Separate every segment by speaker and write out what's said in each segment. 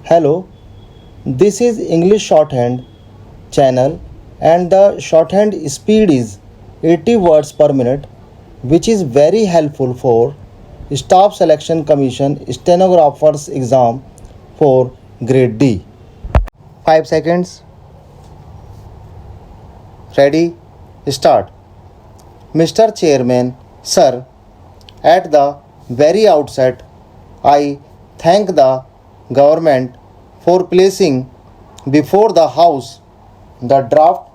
Speaker 1: Hello, this is English Shorthand channel and the shorthand speed is 80 words per minute, which is very helpful for Staff Selection Commission stenographers exam for grade D. 5 seconds. Ready? Start. Mr. Chairman, sir, at the very outset, I thank the government for placing before the House the draft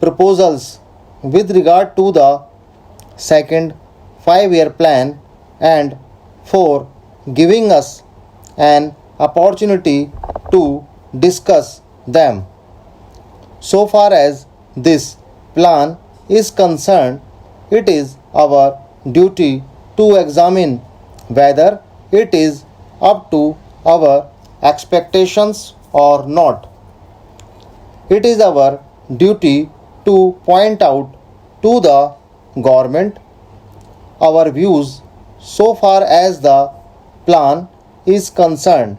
Speaker 1: proposals with regard to the second 5-year plan and for giving us an opportunity to discuss them. So far as this plan is concerned, it is our duty to examine whether it is up to our expectations or not. It is our duty to point out to the government our views so far as the plan is concerned.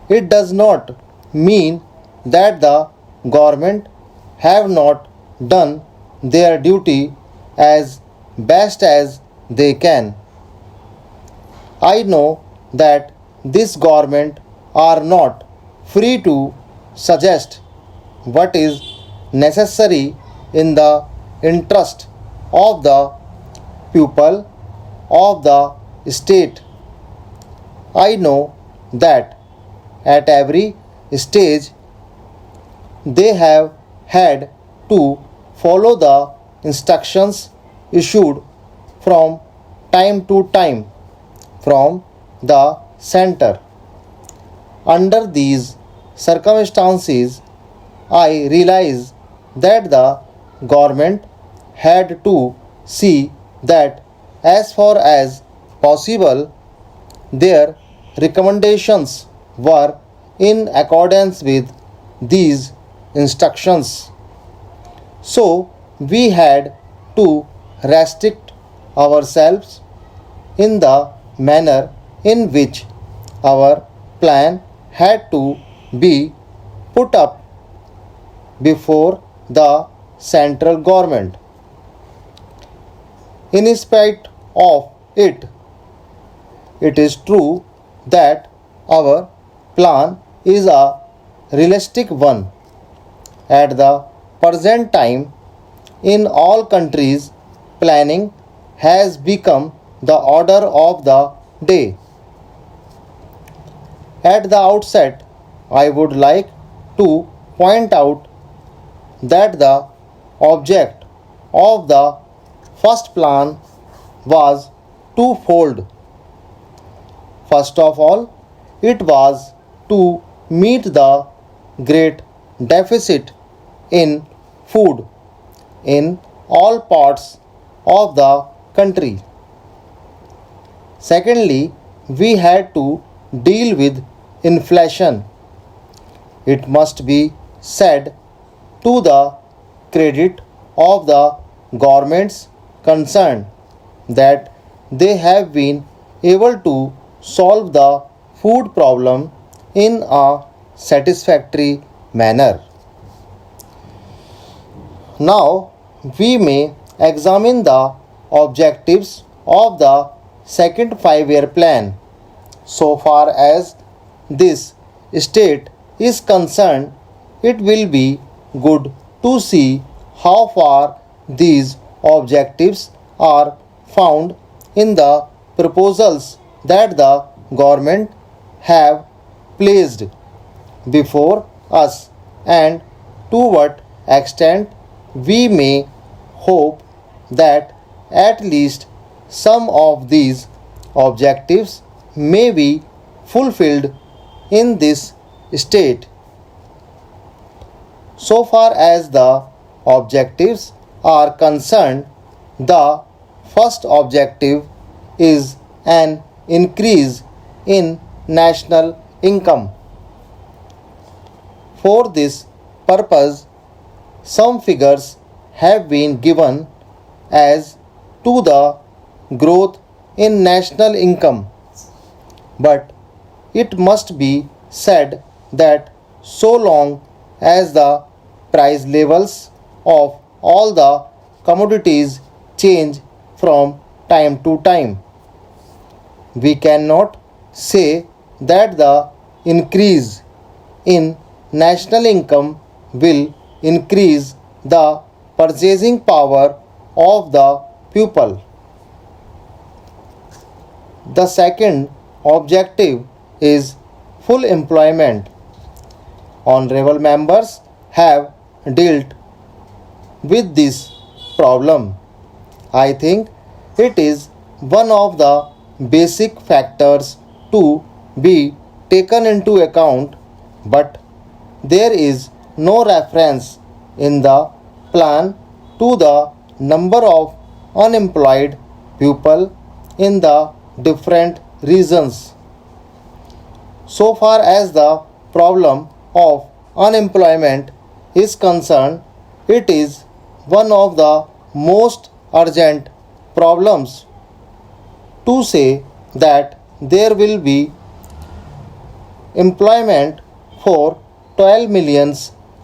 Speaker 1: It does not mean that the government have not done their duty as best as they can. I know that this government are not free to suggest what is necessary in the interest of the people of the state. I know that at every stage they have had to follow the instructions issued from time to time from the center. Under these circumstances, I realize that the government had to see that as far as possible their recommendations were in accordance with these instructions. So we had to restrict ourselves in the manner in which our plan had to be put up before the central government. In spite of it, it is true that our plan is a realistic one. At the present time, in all countries, planning has become the order of the day. At the outset, I would like to point out that the object of the first plan was twofold. First of all, it was to meet the great deficit in food in all parts of the country. Secondly, we had to deal with inflation. It must be said to the credit of the governments concerned that they have been able to solve the food problem in a satisfactory manner. Now we may examine the objectives of the second 5-year plan. So far as this state is concerned, it will be good to see how far these objectives are found in the proposals that the government have placed before us and to what extent we may hope that at least some of these objectives may be fulfilled in this state. So far as the objectives are concerned, the first objective is an increase in national income. For this purpose, some figures have been given as to the growth in national income, but it must be said that so long as the price levels of all the commodities change from time to time, we cannot say that the increase in national income will increase the purchasing power of the people. The second objective is full employment. Honorable members have dealt with this problem. I think it is one of the basic factors to be taken into account, but there is no reference in the plan to the number of unemployed people in the different regions. So far as the problem of unemployment is concerned, it is one of the most urgent problems to say that there will be employment for 12 million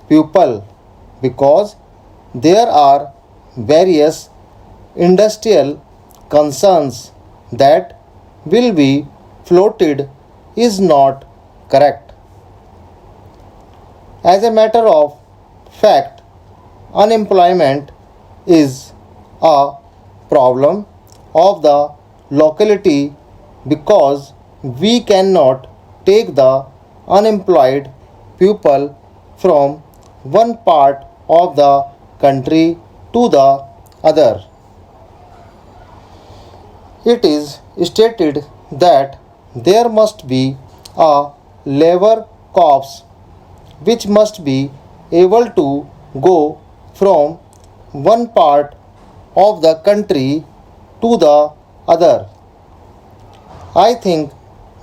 Speaker 1: people, because there are various industrial concerns that will be floated is not correct. As a matter of fact, unemployment is a problem of the locality, because we cannot take the unemployed people from one part of the country to the other. It is stated that there must be a labor corps which must be able to go from one part of the country to the other. I think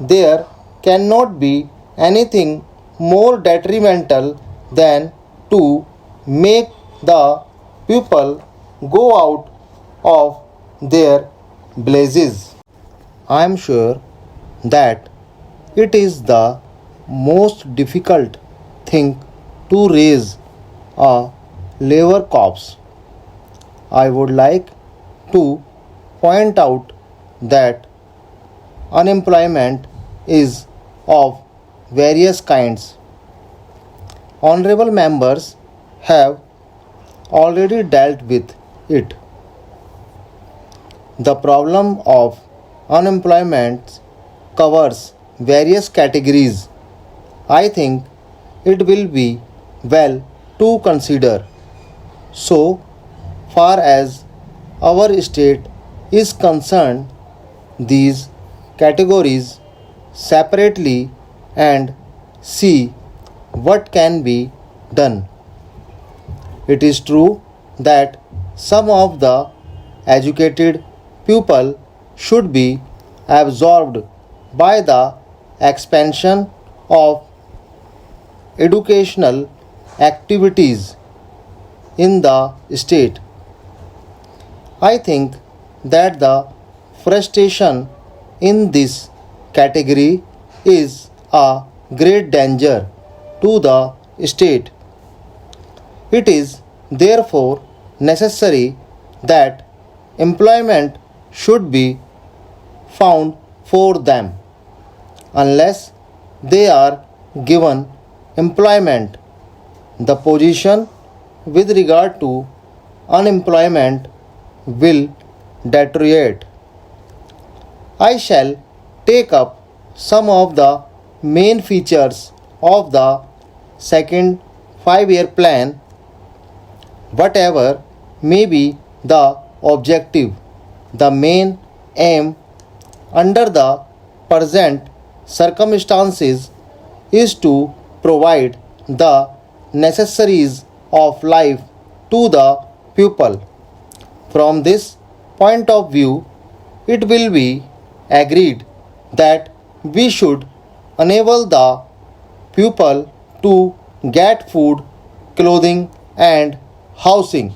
Speaker 1: there cannot be anything more detrimental than to make the people go out of their blazes. I am sure that it is the most difficult thing to raise a labor corps. I would like to point out that unemployment is of various kinds. Honorable members have already dealt with it. The problem of unemployment covers various categories. I think it will be well to consider. So far as our state is concerned, these categories separately and see what can be done. It is true that some of the educated people should be absorbed by the expansion of educational activities in the state. I think that the frustration in this category is a great danger to the state. It is therefore necessary that employment should be found for them. Unless they are given employment, the position with regard to unemployment will deteriorate. I shall take up some of the main features of the second 5-year plan. Whatever may be the objective, the main aim under the present circumstances is to provide the necessaries of life to the pupil. From this point of view, it will be agreed that we should enable the pupil to get food, clothing, and housing.